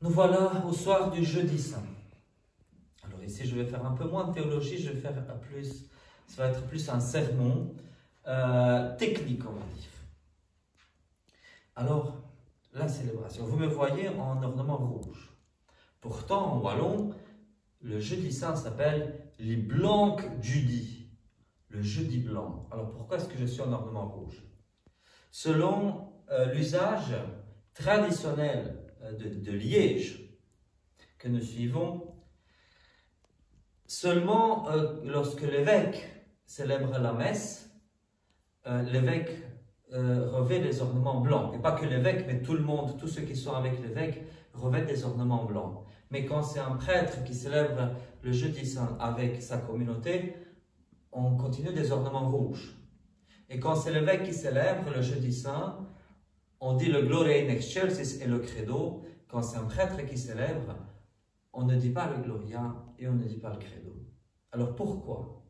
Nous voilà au soir du jeudi saint. Alors ici, je vais faire un peu moins de théologie, je vais faire plus, ça va être plus un sermon technique, on va dire. Alors, la célébration. Vous me voyez en ornement rouge. Pourtant, en wallon, le jeudi saint s'appelle les Blancs Judi, le jeudi blanc. Alors pourquoi est-ce que je suis en ornement rouge? Selon l'usage traditionnel de Liège que nous suivons, seulement lorsque l'évêque célèbre la messe, l'évêque revêt des ornements blancs. Et pas que l'évêque, mais tout le monde, tous ceux qui sont avec l'évêque, revêtent des ornements blancs. Mais quand c'est un prêtre qui célèbre le jeudi saint avec sa communauté, on continue des ornements rouges. Et quand c'est l'évêque qui célèbre le jeudi saint, on dit le Gloria in excelsis et le Credo. Quand c'est un prêtre qui célèbre, on ne dit pas le Gloria et on ne dit pas le Credo. Alors pourquoi?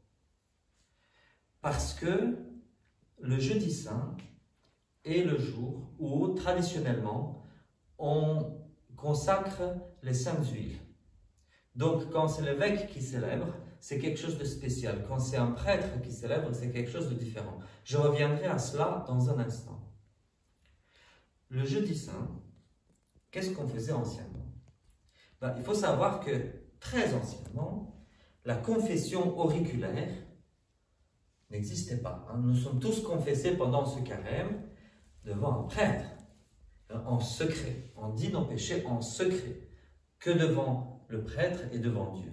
Parce que le jeudi saint est le jour où, traditionnellement, on consacre les saintes huiles. Donc, quand c'est l'évêque qui célèbre, c'est quelque chose de spécial. Quand c'est un prêtre qui célèbre, c'est quelque chose de différent. Je reviendrai à cela dans un instant. Le jeudi saint, qu'est-ce qu'on faisait anciennement? Il faut savoir que, très anciennement, la confession auriculaire n'existait pas. Nous sommes tous confessés pendant ce carême devant un prêtre, en secret. On dit nos péchés en secret, que devant le prêtre et devant Dieu.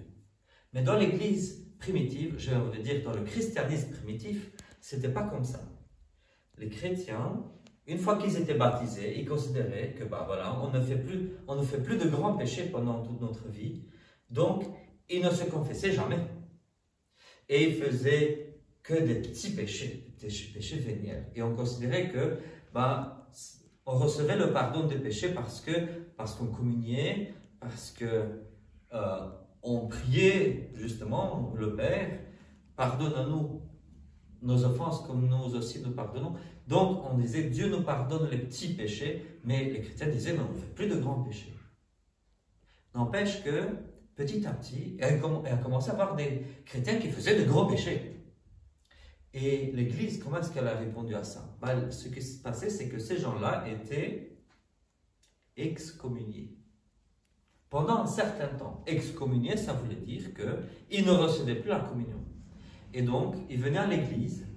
Mais dans l'Église primitive, je vais dire dans le christianisme primitif, ce n'était pas comme ça. Les chrétiens, une fois qu'ils étaient baptisés, ils considéraient que voilà, on ne fait plus de grands péchés pendant toute notre vie, donc ils ne se confessaient jamais. Et ils faisaient que des petits péchés, des péchés véniels. Et on considérait que on recevait le pardon des péchés parce qu'on communiait, parce que on priait justement le Père, pardonne-nous nos offenses comme nous aussi nous pardonnons. Donc on disait Dieu nous pardonne les petits péchés, mais les chrétiens disaient mais on ne fait plus de grands péchés. N'empêche que petit à petit, il a commencé à avoir des chrétiens qui faisaient de gros péchés. Et l'Église, comment est-ce qu'elle a répondu à ça? Ce qui se passait, c'est que ces gens-là étaient excommuniés. Pendant un certain temps, excommuniés, ça voulait dire qu'ils ne recevaient plus la communion. Et donc, ils venaient à l'église,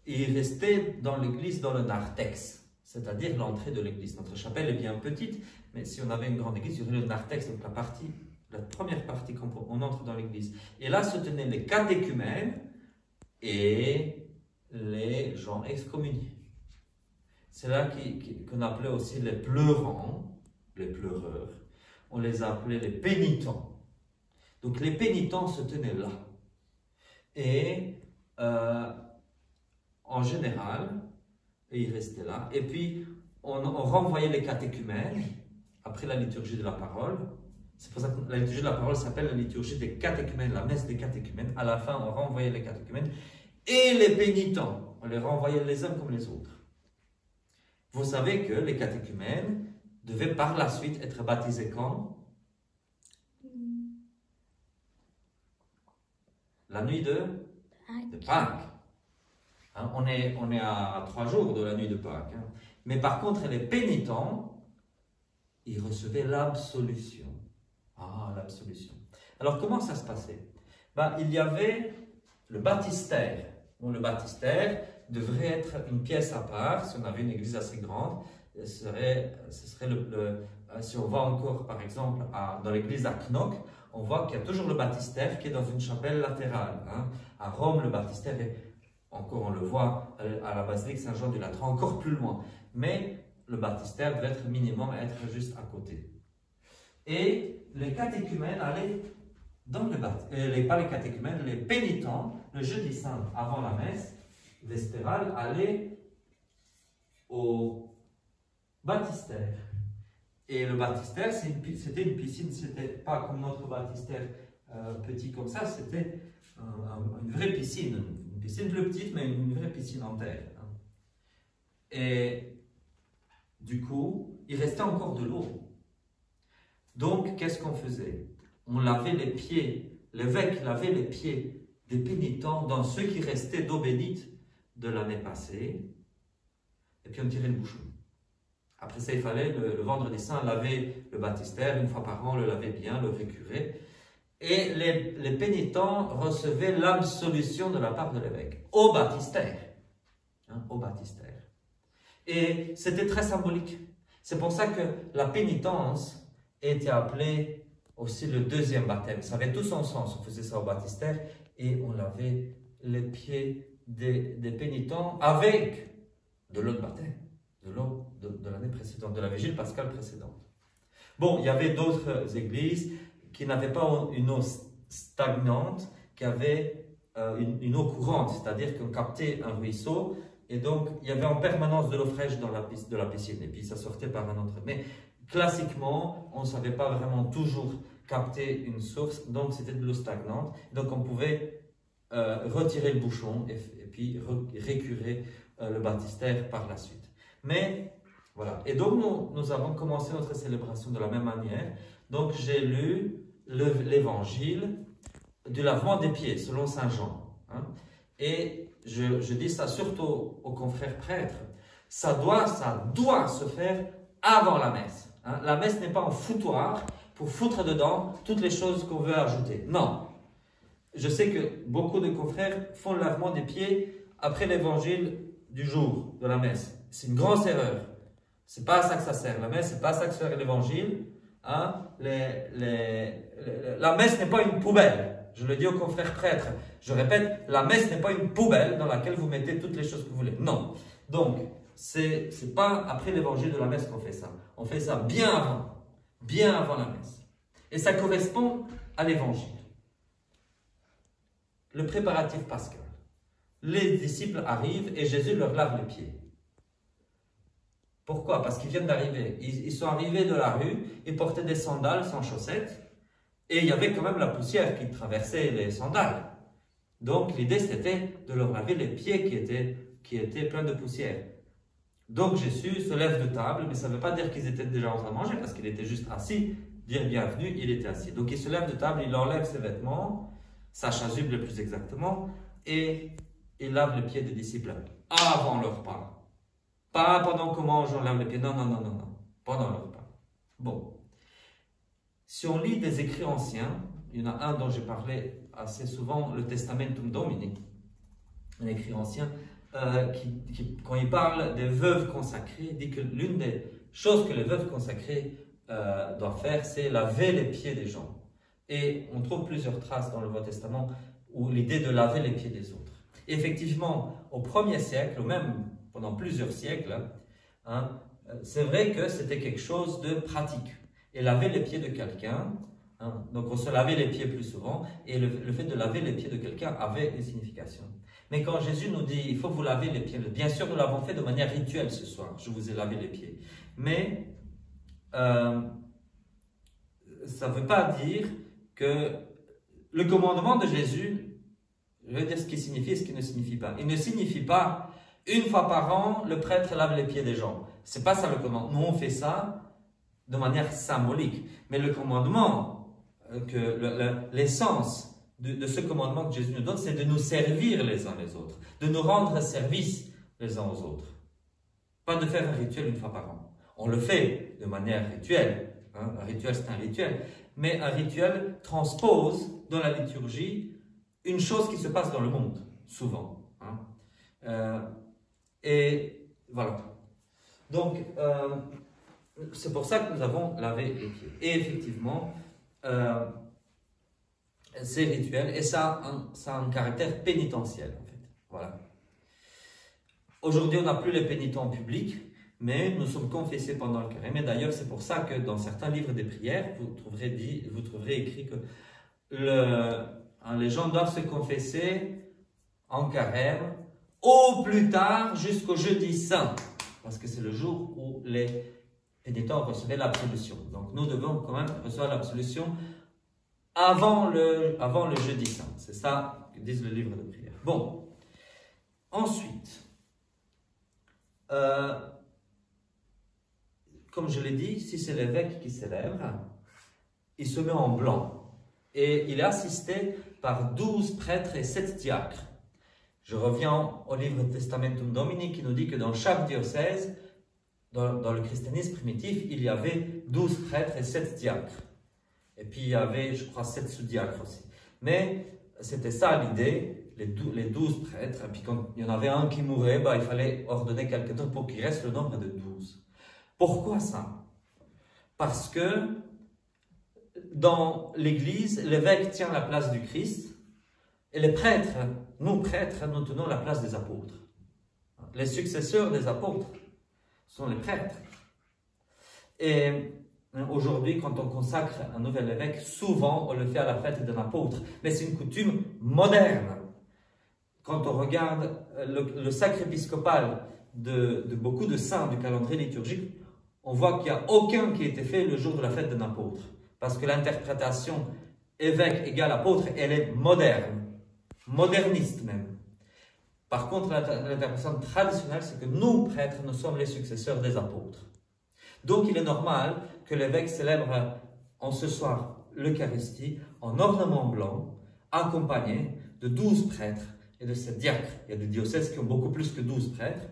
et ils restaient dans l'église dans le narthex, c'est-à-dire l'entrée de l'église. Notre chapelle est bien petite, mais si on avait une grande église, il y aurait le narthex, donc la première partie quand on entre dans l'église. Et là se tenaient les catéchumènes et les gens excommuniés. C'est là qu'on appelait aussi les pleurants, les pleureurs. On les appelait les pénitents. Donc les pénitents se tenaient là. Et en général, ils restaient là. Et puis, on renvoyait les catéchumènes après la liturgie de la parole. C'est pour ça que la liturgie de la parole s'appelle la liturgie des catéchumènes, la messe des catéchumènes. À la fin, on renvoyait les catéchumènes. Et les pénitents, on les renvoyait les uns comme les autres. Vous savez que les catéchumènes devaient par la suite être baptisés quand? La nuit de Pâques. Hein, on est à 3 jours de la nuit de Pâques. Hein. Mais par contre, les pénitents, ils recevaient l'absolution. Ah, l'absolution. Alors, comment ça se passait? Il y avait le baptistère. Bon, le baptistère devrait être une pièce à part. Si on avait une église assez grande, ce serait si on va encore, par exemple, dans l'église à Knock, on voit qu'il y a toujours le baptistère qui est dans une chapelle latérale. Hein. À Rome, le baptistère est, encore on le voit à la basilique Saint-Jean du Latran, encore plus loin. Mais le baptistère devait être minimum être juste à côté. Et les catéchumènes allaient dans le baptistère, pas les catéchumènes, les pénitents, le jeudi saint avant la messe vespérale, allaient au baptistère. Et le baptistère, c'était une piscine, c'était pas comme notre baptistère petit comme ça, c'était une vraie piscine. Une piscine plus petite, mais une vraie piscine en terre. Et du coup, il restait encore de l'eau. Donc, qu'est-ce qu'on faisait? On lavait les pieds, l'évêque lavait les pieds des pénitents dans ceux qui restaient d'eau bénite de l'année passée, et puis on tirait le bouchon. Après ça, il fallait le vendredi saint laver le baptistère, une fois par an, le laver bien, le récurer. Et les pénitents recevaient l'absolution de la part de l'évêque, au baptistère. Au baptistère. Et c'était très symbolique. C'est pour ça que la pénitence était appelée aussi le deuxième baptême. Ça avait tout son sens. On faisait ça au baptistère et on lavait les pieds des pénitents avec de l'eau de baptême, de l'eau de l'année précédente, de la vigile pascale précédente. Bon, il y avait d'autres églises qui n'avaient pas une eau stagnante, qui avaient une eau courante, c'est-à-dire qu'on captait un ruisseau, et donc il y avait en permanence de l'eau fraîche dans de la piscine, et puis ça sortait par un autre. Mais classiquement, on ne savait pas vraiment toujours capter une source, donc c'était de l'eau stagnante, donc on pouvait retirer le bouchon et puis récurer le baptistère par la suite. Mais voilà, et donc nous avons commencé notre célébration de la même manière. Donc j'ai lu l'évangile du lavement des pieds selon Saint Jean. Et je dis ça surtout aux confrères prêtres, ça doit se faire avant la messe. La messe n'est pas un foutoir pour foutre dedans toutes les choses qu'on veut ajouter. Non. Je sais que beaucoup de confrères font le lavement des pieds après l'évangile du jour de la messe. C'est une grosse erreur. C'est pas à ça que ça sert. La messe, c'est pas à ça que sert l'évangile. La messe n'est pas une poubelle. Je le dis aux confrères prêtres. Je répète, la messe n'est pas une poubelle dans laquelle vous mettez toutes les choses que vous voulez. Non. Donc, c'est pas après l'évangile de la messe qu'on fait ça. On fait ça bien avant la messe. Et ça correspond à l'évangile. Le préparatif pascal. Les disciples arrivent et Jésus leur lave les pieds. Pourquoi? Parce qu'ils viennent d'arriver. Ils sont arrivés de la rue, ils portaient des sandales sans chaussettes, et il y avait quand même la poussière qui traversait les sandales. Donc l'idée c'était de leur laver les pieds qui étaient pleins de poussière. Donc Jésus se lève de table, mais ça ne veut pas dire qu'ils étaient déjà en train de manger, parce qu'il était juste assis, dire bienvenue, il était assis. Donc il se lève de table, il enlève ses vêtements, sa chasuble plus exactement, et il lave les pieds des disciples avant le repas. Pas pendant qu'on mange, on lave les pieds. Non. Pendant le repas. Bon. Si on lit des écrits anciens, il y en a un dont j'ai parlé assez souvent, le Testamentum Domini, un écrit ancien, quand il parle des veuves consacrées, il dit que l'une des choses que les veuves consacrées doivent faire, c'est laver les pieds des gens. Et on trouve plusieurs traces dans le Nouveau Testament où l'idée de laver les pieds des autres. Et effectivement, au 1er siècle, ou même pendant plusieurs siècles, c'est vrai que c'était quelque chose de pratique. Et laver les pieds de quelqu'un, donc on se lavait les pieds plus souvent, et le fait de laver les pieds de quelqu'un avait une signification. Mais quand Jésus nous dit, il faut vous laver les pieds, bien sûr nous l'avons fait de manière rituelle ce soir, je vous ai lavé les pieds. Mais ça ne veut pas dire que le commandement de Jésus, je vais dire ce qui signifie et ce qui ne signifie pas. Il ne signifie pas, une fois par an, le prêtre lave les pieds des gens. Ce n'est pas ça le commandement. Nous, on fait ça de manière symbolique. Mais le commandement, l'essence de ce commandement que Jésus nous donne, c'est de nous servir les uns les autres, de nous rendre service les uns aux autres. Pas de faire un rituel une fois par an. On le fait de manière rituelle. Un rituel, c'est un rituel. Mais un rituel transpose dans la liturgie une chose qui se passe dans le monde, souvent. Et voilà. Donc, c'est pour ça que nous avons lavé les pieds. Et effectivement, c'est rituel et ça a un caractère pénitentiel, en fait. Voilà. Aujourd'hui, on n'a plus les pénitents publics, mais nous sommes confessés pendant le carême. Et d'ailleurs, c'est pour ça que dans certains livres des prières, vous trouverez écrit que les gens doivent se confesser en carême au plus tard jusqu'au jeudi saint, parce que c'est le jour où les pénitents recevaient l'absolution. Donc nous devons quand même recevoir l'absolution avant le jeudi saint. C'est ça que disent le livre de prière. Bon, ensuite, comme je l'ai dit, si c'est l'évêque qui célèbre, il se met en blanc et il est assisté par 12 prêtres et 7 diacres. Je reviens au livre Testamentum Domini qui nous dit que dans chaque diocèse, dans le christianisme primitif, il y avait 12 prêtres et 7 diacres. Et puis il y avait, je crois, 7 sous-diacres aussi. Mais c'était ça l'idée, les 12 prêtres. Et puis quand il y en avait un qui mourait, il fallait ordonner quelqu'un d'autre pour qu'il reste le nombre de 12. Pourquoi ça? Parce que dans l'Église, l'évêque tient la place du Christ et les prêtres, nous tenons la place des apôtres. Les successeurs des apôtres sont les prêtres. Et aujourd'hui, quand on consacre un nouvel évêque, souvent on le fait à la fête d'un apôtre. Mais c'est une coutume moderne. Quand on regarde le sacre épiscopal de beaucoup de saints du calendrier liturgique, on voit qu'il n'y a aucun qui a été fait le jour de la fête d'un apôtre. Parce que l'interprétation évêque égale apôtre, elle est moderne, moderniste même. Par contre, l'interprétation traditionnelle, c'est que nous, prêtres, nous sommes les successeurs des apôtres. Donc, il est normal que l'évêque célèbre en ce soir l'Eucharistie en ornement blanc, accompagné de 12 prêtres et de 7 diacres. Il y a des diocèses qui ont beaucoup plus que 12 prêtres.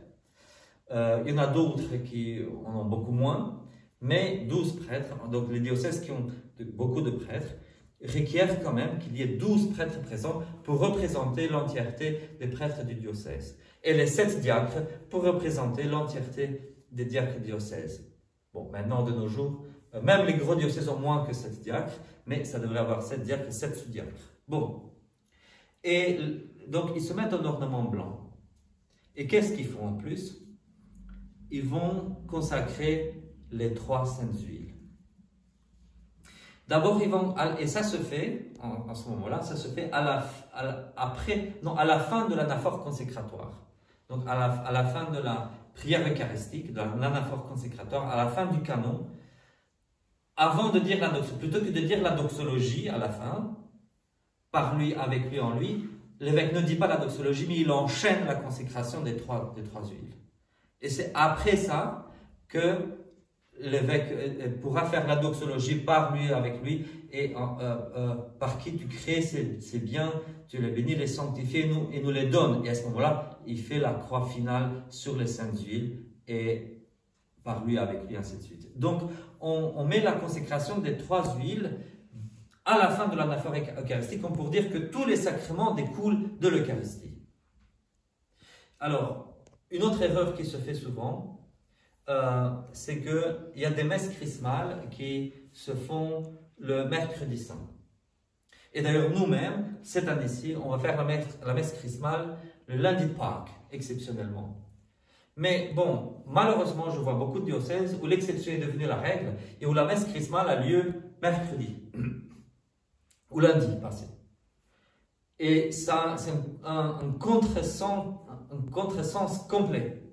Il y en a d'autres qui en ont beaucoup moins, mais 12 prêtres, donc les diocèses qui ont beaucoup de prêtres, requièrent quand même qu'il y ait 12 prêtres présents pour représenter l'entièreté des prêtres du diocèse. Et les 7 diacres pour représenter l'entièreté des diacres diocèses. Bon, maintenant, de nos jours, même les gros diocèses ont moins que 7 diacres, mais ça devrait avoir 7 diacres et 7 sous-diacres. Bon. Et donc, ils se mettent en ornement blanc. Et qu'est-ce qu'ils font en plus? Ils vont consacrer les 3 saintes huiles. D'abord, ils vont, et ça se fait, en ce moment-là, ça se fait à la fin de l'anaphore consécratoire. Donc, à la fin de la prière eucharistique, de l'anaphore consécratoire, à la fin du canon, avant de dire la doxologie, plutôt que de dire la doxologie à la fin, par lui, avec lui, en lui, l'évêque ne dit pas la doxologie, mais il enchaîne la consécration des trois huiles. Et c'est après ça que l'évêque pourra faire la doxologie par lui, avec lui, et par qui tu crées ces biens, tu les bénis, les sanctifies et nous les donnes. Et à ce moment-là, il fait la croix finale sur les saintes huiles, et par lui, avec lui, ainsi de suite. Donc, on met la consécration des 3 huiles à la fin de l'anaphore eucharistique, comme pour dire que tous les sacrements découlent de l'Eucharistie. Alors, une autre erreur qui se fait souvent, c'est qu'il y a des messes chrismales qui se font le mercredi saint. Et d'ailleurs, nous-mêmes, cette année-ci, on va faire la messe chrismale le lundi de Pâques, exceptionnellement. Mais bon, malheureusement, je vois beaucoup de diocèses où l'exception est devenue la règle et où la messe chrismale a lieu mercredi ou lundi passé. Et ça, c'est un contresens complet.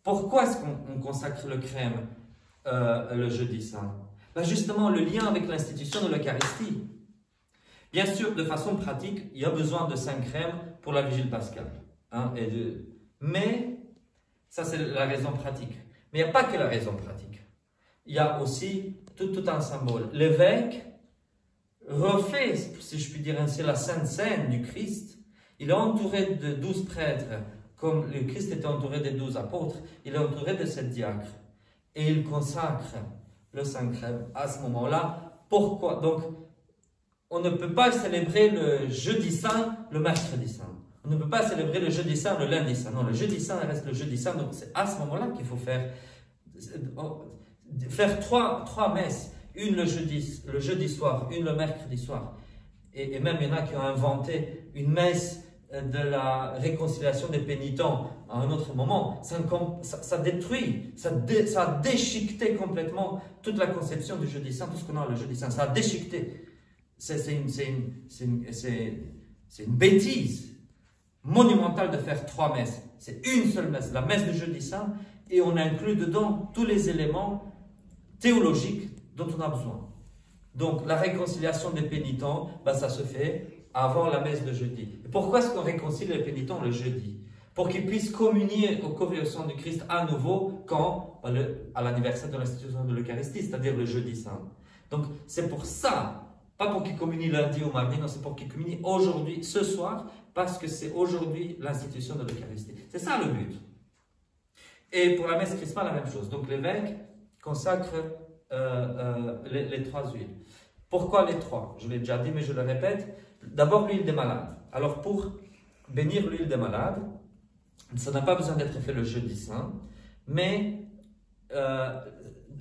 Pourquoi est-ce qu'on consacre le crème le jeudi saint? Justement, le lien avec l'institution de l'Eucharistie. Bien sûr, de façon pratique, il y a besoin de 5 crèmes pour la vigile pascale. Mais, ça c'est la raison pratique. Mais il n'y a pas que la raison pratique. Il y a aussi tout un symbole. L'évêque refait, si je puis dire ainsi, la Sainte Seine du Christ. Il est entouré de 12 prêtres, comme le Christ était entouré des 12 apôtres, il est entouré de 7 diacres. Et il consacre le Saint Crème à ce moment-là. Pourquoi? Donc, on ne peut pas célébrer le jeudi saint le mercredi saint. On ne peut pas célébrer le jeudi saint le lundi saint. Non, le jeudi saint reste le jeudi saint. Donc, c'est à ce moment-là qu'il faut faire 3 messes. Une le jeudi soir, une le mercredi soir. Et même, il y en a qui ont inventé une messe de la réconciliation des pénitents à un autre moment. Ça détruit, ça a déchiqueté complètement toute la conception du jeudi saint, tout ce qu'on a le jeudi saint. Ça a déchiqueté. C'est une bêtise monumentale de faire 3 messes. C'est une seule messe, la messe du jeudi saint, et on inclut dedans tous les éléments théologiques dont on a besoin. Donc, la réconciliation des pénitents, ça se fait avant la messe de jeudi. Et pourquoi est-ce qu'on réconcilie les pénitents le jeudi? Pour qu'ils puissent communier au corps et au sang du Christ à nouveau quand à l'anniversaire de l'institution de l'Eucharistie, c'est-à-dire le jeudi saint. Donc c'est pour ça, pas pour qu'ils communient lundi ou mardi, non, c'est pour qu'ils communient aujourd'hui, ce soir, parce que c'est aujourd'hui l'institution de l'Eucharistie. C'est ça le but. Et pour la messe chrismale, la même chose. Donc l'évêque consacre les 3 huiles. Pourquoi les 3? Je l'ai déjà dit, mais je le répète. D'abord l'huile des malades. Alors pour bénir l'huile des malades, ça n'a pas besoin d'être fait le jeudi saint, mais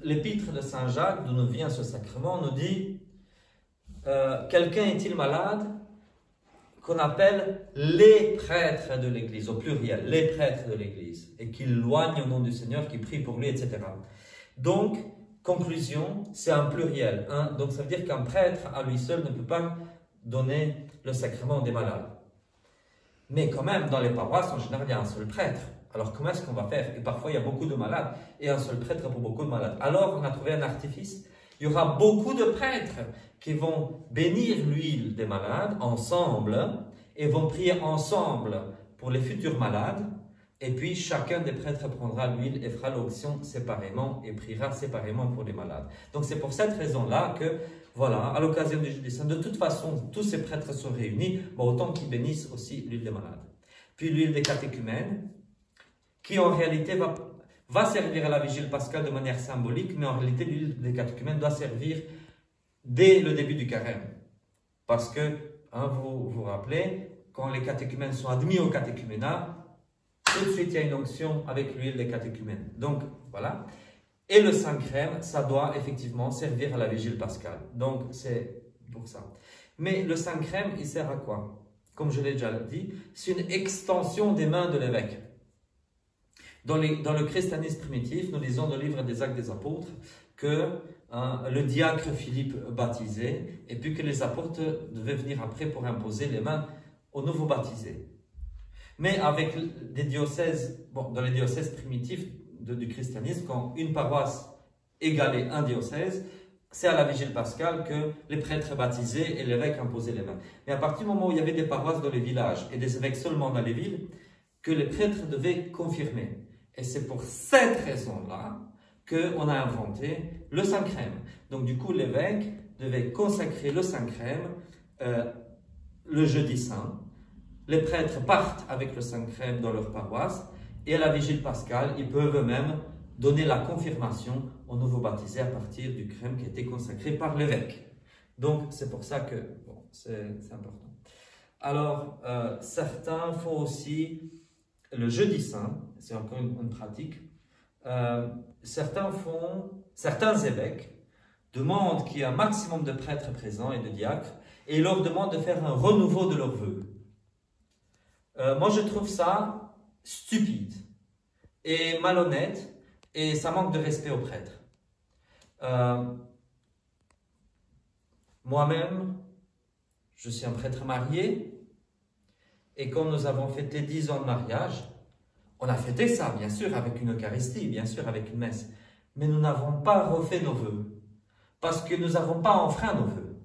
l'épître de Saint Jacques, d'où nous vient ce sacrement, nous dit quelqu'un est-il malade? Qu'on appelle les prêtres de l'Église, au pluriel, les prêtres de l'Église, et qu'il loigne au nom du Seigneur, qu'il prie pour lui, etc. Donc, conclusion, c'est un pluriel. Hein? Donc, ça veut dire qu'un prêtre, à lui seul, ne peut pas donner le sacrement des malades. Mais quand même, dans les paroisses, en général, il y a un seul prêtre. Alors, comment est-ce qu'on va faire? Et parfois, il y a beaucoup de malades, et un seul prêtre pour beaucoup de malades. Alors, on a trouvé un artifice. Il y aura beaucoup de prêtres qui vont bénir l'huile des malades ensemble et vont prier ensemble pour les futurs malades. Et puis, chacun des prêtres prendra l'huile et fera l'onction séparément et priera séparément pour les malades. Donc, c'est pour cette raison-là que, voilà, à l'occasion du jeudi saint, de toute façon, tous ces prêtres sont réunis, bon, autant qu'ils bénissent aussi l'huile des malades. Puis, l'huile des catéchumènes, qui en réalité va servir à la vigile pascale de manière symbolique, mais en réalité, l'huile des catéchumènes doit servir dès le début du carême. Parce que, hein, vous vous rappelez, quand les catéchumènes sont admis au catéchuménat, tout de suite il y a une onction avec l'huile des catéchumènes. Donc, voilà. Et le Saint Crème, ça doit effectivement servir à la vigile pascale. Donc, c'est pour ça. Mais le Saint Crème, il sert à quoi? Comme je l'ai déjà dit, c'est une extension des mains de l'évêque. Dans le christianisme primitif, nous lisons dans le livre des Actes des Apôtres que le diacre Philippe baptisait et puis que les apôtres devaient venir après pour imposer les mains aux nouveaux baptisés. Mais avec des diocèses, bon, dans les diocèses primitifs du christianisme, quand une paroisse égalait un diocèse, c'est à la vigile pascale que les prêtres baptisaient et l'évêque imposait les mains. Mais à partir du moment où il y avait des paroisses dans les villages et des évêques seulement dans les villes, que les prêtres devaient confirmer. Et c'est pour cette raison-là qu'on a inventé le Saint Crème. Donc du coup, l'évêque devait consacrer le Saint Crème le jeudi saint. Les prêtres partent avec le Saint Crème dans leur paroisse et à la vigile pascale, ils peuvent eux-mêmes donner la confirmation aux nouveaux baptisés à partir du crème qui a été consacré par l'évêque. Donc c'est pour ça que bon, c'est important. Alors, certains font aussi le jeudi saint, c'est encore une pratique. Certains évêques demandent qu'il y ait un maximum de prêtres présents et de diacres et ils leur demandent de faire un renouveau de leurs vœux. Moi, je trouve ça stupide et malhonnête et ça manque de respect aux prêtres. Moi-même, je suis un prêtre marié et quand nous avons fêté 10 ans de mariage, on a fêté ça, bien sûr, avec une Eucharistie, bien sûr, avec une messe. Mais nous n'avons pas refait nos vœux parce que nous n'avons pas enfreint nos vœux.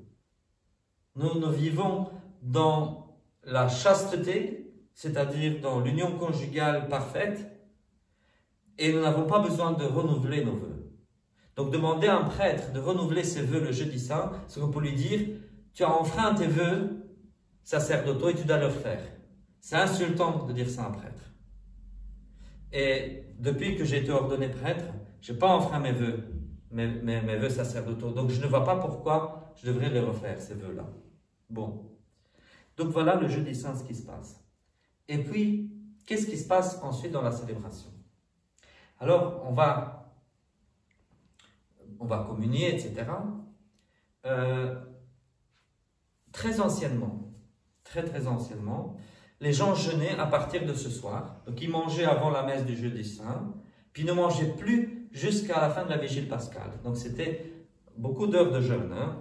Nous vivons dans la chasteté, c'est-à-dire dans l'union conjugale parfaite, et nous n'avons pas besoin de renouveler nos vœux. Donc demander à un prêtre de renouveler ses vœux le jeudi saint, c'est comme pour lui dire, tu as enfreint tes vœux sacerdotaux et tu dois le refaire. C'est insultant de dire ça à un prêtre. Et depuis que j'ai été ordonné prêtre, je n'ai pas enfreint mes vœux, mes vœux sacerdotaux. Donc je ne vois pas pourquoi je devrais les refaire, ces vœux-là. Bon. Donc voilà le jeudi saint, ce qui se passe. Et puis, qu'est-ce qui se passe ensuite dans la célébration? Alors, on va communier, etc. Très anciennement, très anciennement, les gens jeûnaient à partir de ce soir. Donc, ils mangeaient avant la messe du jeudi saint, puis ils ne mangeaient plus jusqu'à la fin de la vigile pascale. Donc, c'était beaucoup d'heures de jeûne, hein?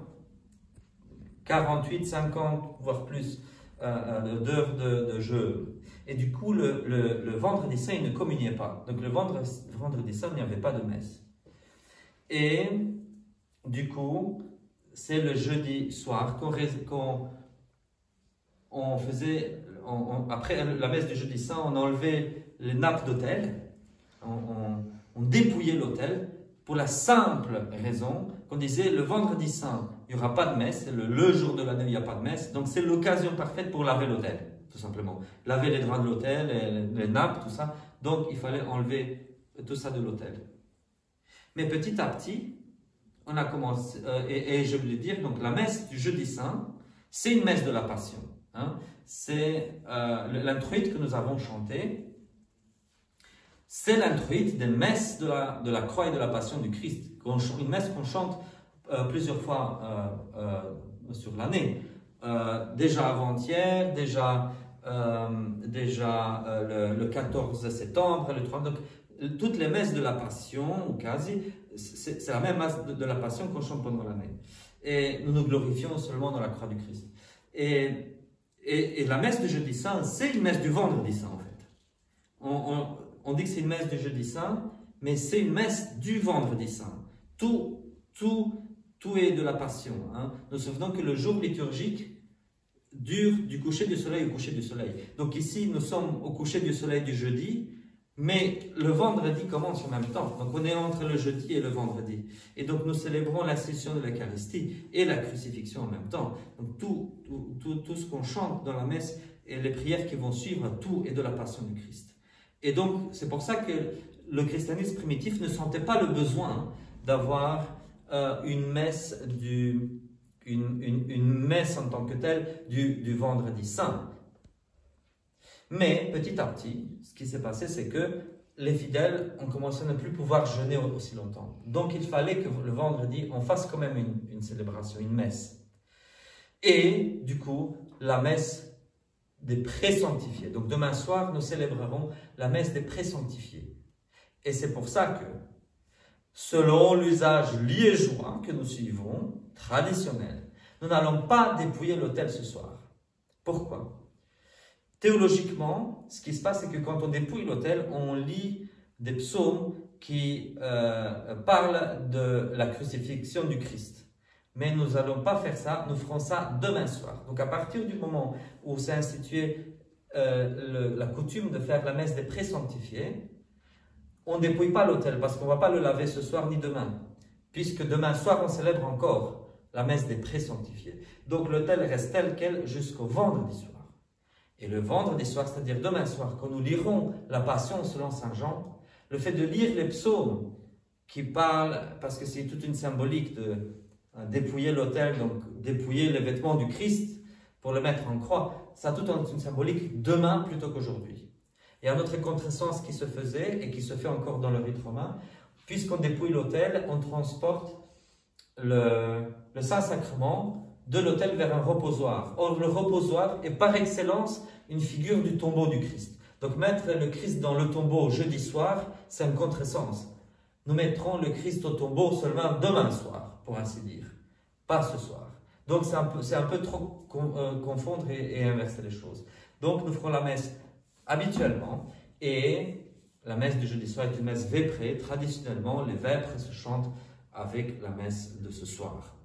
48, 50, voire plus d'heures de jeûne. Et du coup, le vendredi saint, ils ne communiaient pas. Donc, le vendredi saint, il n'y avait pas de messe. Et du coup, c'est le jeudi soir qu'on faisait, après la messe du jeudi saint, on enlevait les nappes d'autel, on dépouillait l'autel pour la simple raison qu'on disait le vendredi saint, il n'y aura pas de messe, c'est le jour de l'année où il n'y a pas de messe, donc c'est l'occasion parfaite pour laver l'autel, tout simplement. Laver les draps de l'autel, les nappes, tout ça, donc il fallait enlever tout ça de l'autel. Mais petit à petit, on a commencé, et je voulais dire, donc la messe du jeudi saint, c'est une messe de la Passion. Hein. C'est l'introïte que nous avons chanté. C'est l'introïte des messes de la croix et de la Passion du Christ. Une messe qu'on chante plusieurs fois sur l'année. Déjà avant-hier, déjà le 14 septembre, le 3. Donc, toutes les messes de la Passion, ou quasi, c'est la même messe de la Passion qu'on chante pendant l'année. Et nous nous glorifions seulement dans la croix du Christ. Et la messe du jeudi saint, c'est une messe du vendredi saint en fait. On dit que c'est une messe du jeudi saint, mais c'est une messe du vendredi saint. Tout est de la Passion. Hein. Nous souvenons que le jour liturgique dure du coucher du soleil au coucher du soleil. Donc ici, nous sommes au coucher du soleil du jeudi, mais le vendredi commence en même temps. Donc on est entre le jeudi et le vendredi. Et donc nous célébrons l'institution de l'Eucharistie et la crucifixion en même temps. Donc tout ce qu'on chante dans la messe et les prières qui vont suivre, tout est de la Passion du Christ. Et donc c'est pour ça que le christianisme primitif ne sentait pas le besoin d'avoir une messe une messe en tant que telle du vendredi saint. Mais petit à petit, ce qui s'est passé, c'est que les fidèles ont commencé à ne plus pouvoir jeûner aussi longtemps. Donc il fallait que le vendredi, on fasse quand même une célébration, une messe. Et du coup, la messe des présanctifiés. Donc demain soir, nous célébrerons la messe des présanctifiés. Et c'est pour ça que, selon l'usage liégeois que nous suivons, traditionnel, nous n'allons pas dépouiller l'autel ce soir. Pourquoi ? Théologiquement, ce qui se passe, c'est que quand on dépouille l'autel, on lit des psaumes qui parlent de la crucifixion du Christ. Mais nous n'allons pas faire ça, nous ferons ça demain soir. Donc à partir du moment où s'est instituée la coutume de faire la messe des présanctifiés, on ne dépouille pas l'autel parce qu'on ne va pas le laver ce soir ni demain. Puisque demain soir, on célèbre encore la messe des présanctifiés. Donc l'autel reste tel quel jusqu'au vendredi soir. Et le vendredi soir, c'est-à-dire demain soir, quand nous lirons la Passion selon Saint Jean, le fait de lire les psaumes qui parlent, parce que c'est toute une symbolique de dépouiller l'autel, donc dépouiller les vêtements du Christ pour le mettre en croix, ça a toute une symbolique demain plutôt qu'aujourd'hui. Et un autre contresens qui se faisait et qui se fait encore dans le rite romain, puisqu'on dépouille l'autel, on transporte le Saint-Sacrement de l'autel vers un reposoir. Or, le reposoir est par excellence une figure du tombeau du Christ. Donc, mettre le Christ dans le tombeau jeudi soir, c'est un contresens. Nous mettrons le Christ au tombeau seulement demain soir, pour ainsi dire, pas ce soir. Donc, c'est un peu trop confondre et inverser les choses. Donc, nous ferons la messe habituellement, et la messe du jeudi soir est une messe véprée. Traditionnellement, les vêpres se chantent avec la messe de ce soir.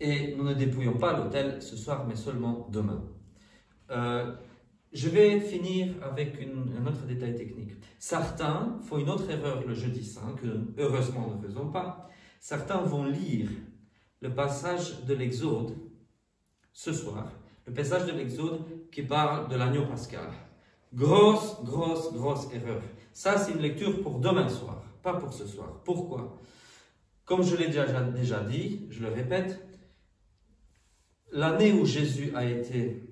Et nous ne dépouillons pas l'autel ce soir, mais seulement demain. Je vais finir avec un autre détail technique. Certains font une autre erreur le jeudi saint, que heureusement nous ne faisons pas. Certains vont lire le passage de l'Exode ce soir, le passage de l'Exode qui parle de l'agneau pascal. Grosse erreur. Ça, c'est une lecture pour demain soir, pas pour ce soir. Pourquoi? Comme je l'ai déjà dit, je le répète, l'année où Jésus a été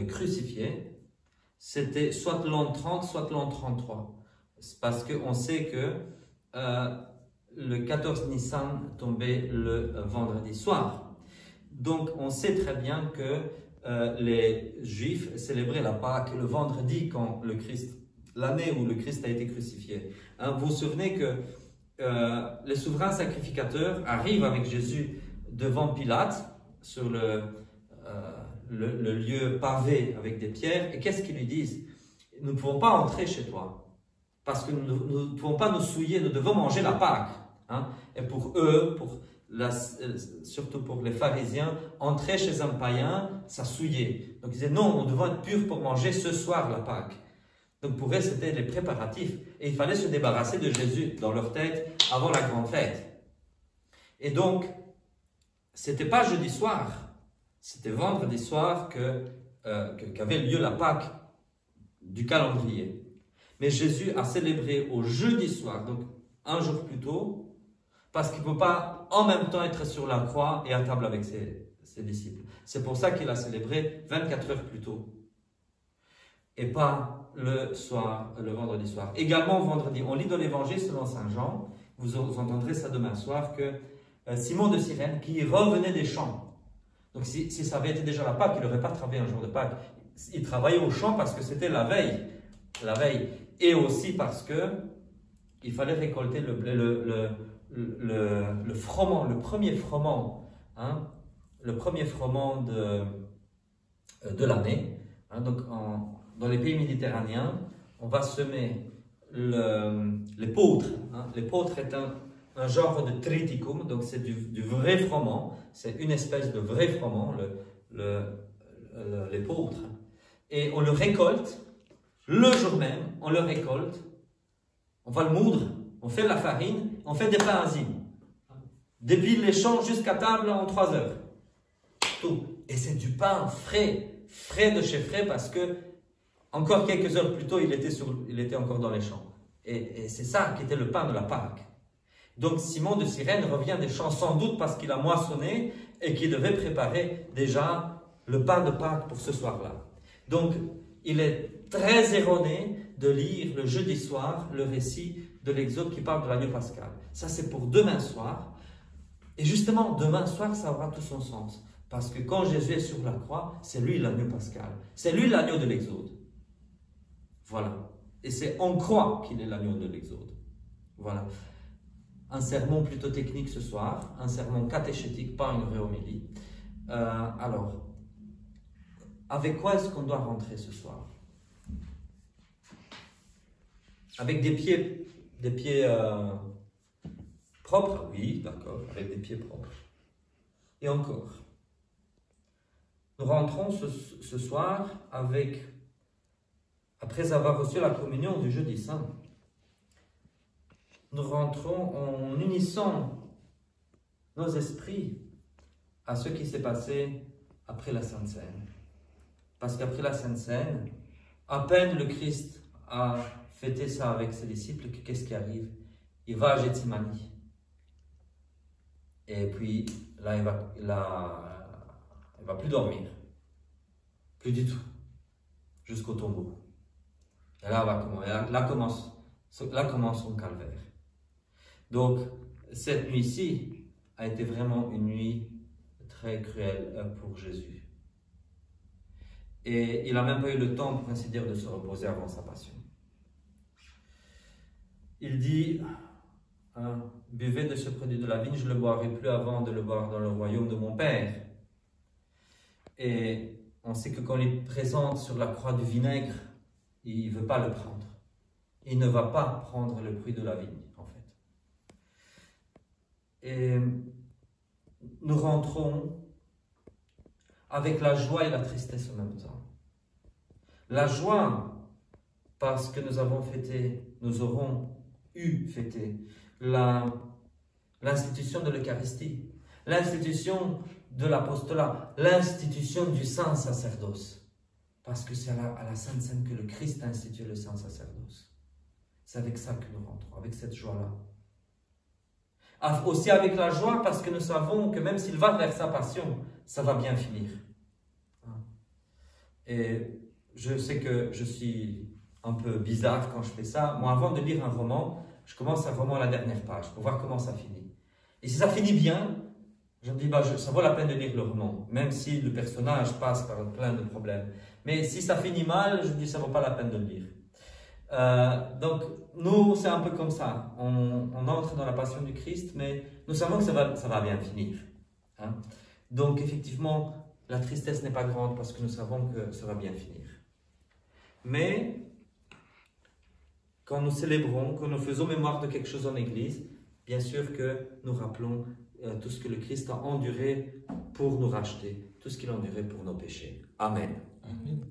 crucifié, c'était soit l'an 30, soit l'an 33. Parce qu'on sait que le 14 Nissan tombait le vendredi soir. Donc on sait très bien que les Juifs célébraient la Pâque le vendredi quand l'année où le Christ a été crucifié. Hein, vous vous souvenez que les souverains sacrificateurs arrivent avec Jésus devant Pilate sur le lieu pavé avec des pierres, et qu'est-ce qu'ils lui disent? Nous ne pouvons pas entrer chez toi parce que nous ne pouvons pas nous souiller, nous devons manger la Pâque. Hein? Et pour eux, surtout pour les pharisiens, entrer chez un païen, ça souillait. Donc ils disaient non, nous devons être purs pour manger ce soir la Pâque. Donc pour eux, c'était les préparatifs. Et il fallait se débarrasser de Jésus dans leur tête avant la grande fête. Et donc, c'était pas jeudi soir, c'était vendredi soir qu'avait lieu la Pâque du calendrier. Mais Jésus a célébré au jeudi soir, donc un jour plus tôt, parce qu'il ne peut pas en même temps être sur la croix et à table avec ses disciples. C'est pour ça qu'il a célébré 24 heures plus tôt. Et pas le soir, le vendredi soir. Également vendredi, on lit dans l'évangile selon Saint Jean, vous entendrez ça demain soir, que Simon de Cyrène, qui revenait des champs. Donc si ça avait été déjà la Pâque, il n'aurait pas travaillé un jour de Pâque. Il travaillait au champ parce que c'était la veille. Et aussi parce que il fallait récolter le froment, le premier froment, hein, le premier froment de l'année. Hein, donc dans les pays méditerranéens, on va semer l'épeautre. Hein. L'épeautre est un genre de triticum, donc c'est du vrai froment, c'est une espèce de vrai froment, l'épeautre. Et on le récolte, le jour même, on le récolte, on va le moudre, on fait de la farine, on fait des pains azimes. Depuis les champs jusqu'à table en 3 heures. Tout. Et c'est du pain frais de chez frais, parce que encore quelques heures plus tôt, il était encore dans les champs. Et c'est ça qui était le pain de la Pâque. Donc Simon de Cyrène revient des champs sans doute parce qu'il a moissonné et qu'il devait préparer déjà le pain de Pâques pour ce soir-là. Donc il est très erroné de lire le jeudi soir le récit de l'Exode qui parle de l'agneau pascal. Ça c'est pour demain soir. Et justement, demain soir, ça aura tout son sens. Parce que quand Jésus est sur la croix, c'est lui l'agneau pascal. C'est lui l'agneau de l'Exode. Voilà. Et c'est en croix qu'il est l'agneau de l'Exode. Voilà. Un sermon plutôt technique ce soir, un sermon catéchétique, pas une vraie homélie. Alors, avec quoi est-ce qu'on doit rentrer ce soir? Avec des pieds propres? Oui, d'accord, avec des pieds propres. Et encore, nous rentrons ce soir après avoir reçu la communion du jeudi saint, nous rentrons en unissant nos esprits à ce qui s'est passé après la Sainte Seine. Parce qu'après la Sainte Seine, à peine le Christ a fêté ça avec ses disciples, qu'est-ce qui arrive? Il va à Gethsémani. Et puis là, il va plus dormir. Plus du tout. Jusqu'au tombeau. Et là commence son calvaire. Donc, cette nuit-ci a été vraiment une nuit très cruelle pour Jésus. Et il n'a même pas eu le temps, pour ainsi dire, de se reposer avant sa passion. Il dit, buvez de ce produit de la vigne, je ne le boirai plus avant de le boire dans le royaume de mon Père. Et on sait que quand il présente sur la croix du vinaigre, il ne veut pas le prendre. Il ne va pas prendre le fruit de la vigne, en fait. Et nous rentrons avec la joie et la tristesse en même temps. La joie, parce que nous aurons eu fêté l'institution de l'Eucharistie, l'institution de l'apostolat, l'institution du saint sacerdoce. Parce que c'est à la Sainte Seine que le Christ a institué le saint sacerdoce. C'est avec ça que nous rentrons, avec cette joie-là. Aussi avec la joie parce que nous savons que même s'il va vers sa passion, ça va bien finir. Et je sais que je suis un peu bizarre quand je fais ça. Moi, avant de lire un roman, je commence un roman à la dernière page pour voir comment ça finit. Et si ça finit bien, je me dis, ça vaut la peine de lire le roman, même si le personnage passe par plein de problèmes. Mais si ça finit mal, je me dis, ça ne vaut pas la peine de le lire. Donc, nous, c'est un peu comme ça. On entre dans la passion du Christ, mais nous savons que ça va bien finir. Hein? Donc, effectivement, la tristesse n'est pas grande parce que nous savons que ça va bien finir. Mais, quand nous célébrons, quand nous faisons mémoire de quelque chose en Église, bien sûr que nous rappelons tout ce que le Christ a enduré pour nous racheter, tout ce qu'il a enduré pour nos péchés. Amen. Amen.